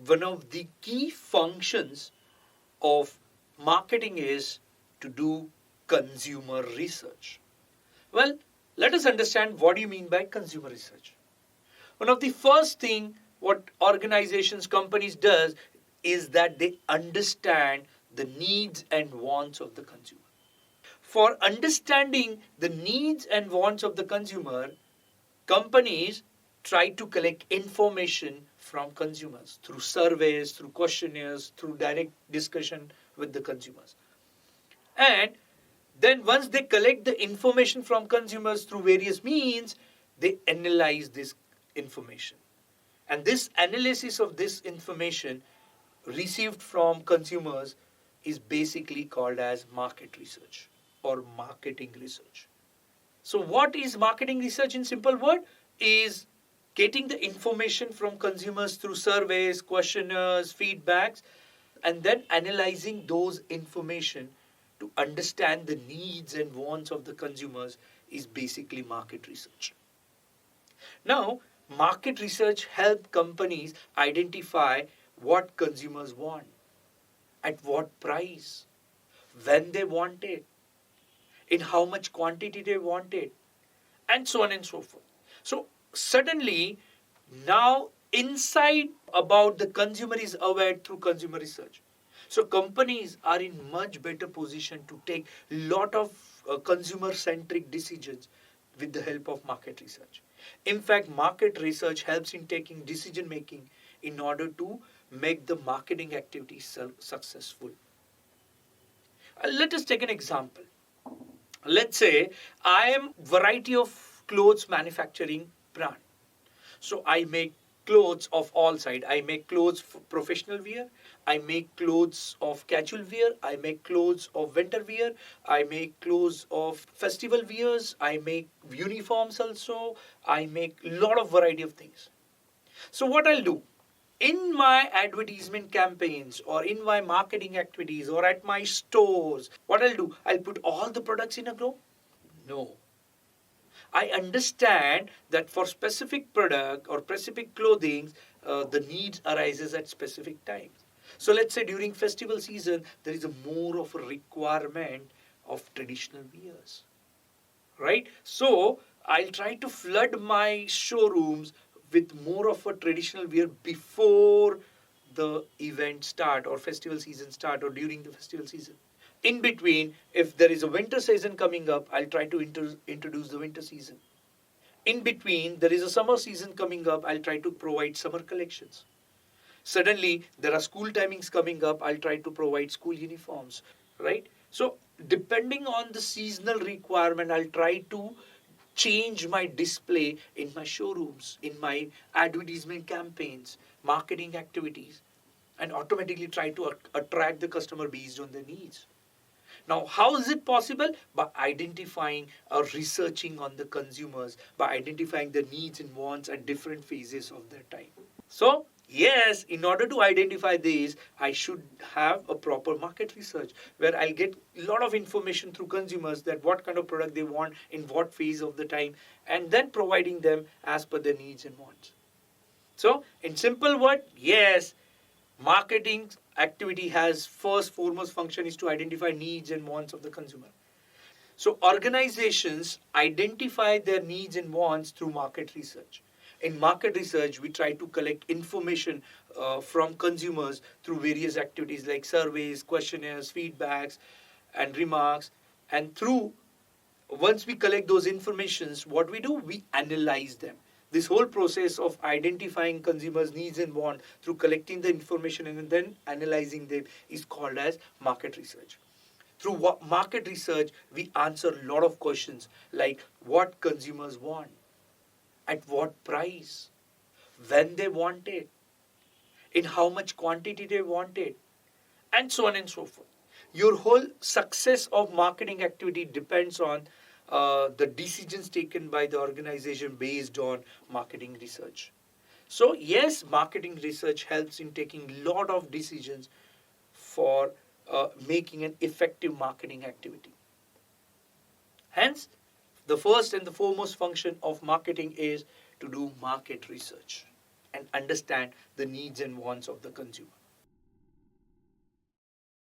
one of the key functions of marketing is to do consumer research. Well, let us understand what do you mean by consumer research. One of the first thing what organizations, companies does is that they understand the needs and wants of the consumer. For understanding the needs and wants of the consumer, companies try to collect information from consumers through surveys, through questionnaires, through direct discussion with the consumers. And then once they collect the information from consumers through various means, they analyze this information. And this analysis of this information received from consumers is basically called as market research or marketing research. So what is marketing research in simple word? Is getting the information from consumers through surveys, questionnaires, feedbacks, and then analyzing those information to understand the needs and wants of the consumers is basically market research. Now, market research helps companies identify what consumers want, at what price, when they want it, in how much quantity they want it, and so on and so forth. So suddenly now insight about the consumer is aware through consumer research. So companies are in much better position to take lot of consumer centric decisions with the help of market research. In fact, market research helps in taking decision making in order to make the marketing activity successful. Let us take an example. Let's say I am variety of clothes manufacturing brand. So I make clothes of all sides. I make clothes for professional wear. I make clothes of casual wear. I make clothes of winter wear. I make clothes of festival wears. I make uniforms also. I make lot of variety of things. So what I'll do in my advertisement campaigns or in my marketing activities or at my stores, what I'll do, I'll put all the products in a group? No. I understand that for specific product or specific clothing, the needs arises at specific times. So let's say during festival season, there is a more of a requirement of traditional wears, right? So I'll try to flood my showrooms with more of a traditional wear before the event start or festival season start or during the festival season. In between, if there is a winter season coming up, I'll try to introduce the winter season. In between, there is a summer season coming up, I'll try to provide summer collections. Suddenly, there are school timings coming up, I'll try to provide school uniforms, right? So, depending on the seasonal requirement, I'll try to change my display in my showrooms, in my advertisement campaigns, marketing activities, and automatically try to attract the customer based on their needs. Now, how is it possible? By identifying or researching on the consumers, by identifying the needs and wants at different phases of their time. So, yes, in order to identify these, I should have a proper market research where I'll get a lot of information through consumers that what kind of product they want in what phase of the time and then providing them as per their needs and wants. So, in simple word, yes, marketing activity has first foremost function is to identify needs and wants of the consumer. So organizations identify their needs and wants through market research. In market research, we try to collect information from consumers through various activities like surveys, questionnaires, feedbacks, and remarks. And through once we collect those informations, what we do, we analyze them. This whole process of identifying consumers' needs and wants through collecting the information and then analyzing them is called as market research. Through market research, we answer a lot of questions like what consumers want, at what price, when they want it, in how much quantity they want it, and so on and so forth. Your whole success of marketing activity depends on the decisions taken by the organization based on marketing research. So yes, marketing research helps in taking a lot of decisions for making an effective marketing activity. Hence, the first and the foremost function of marketing is to do market research. and understand the needs and wants of the consumer.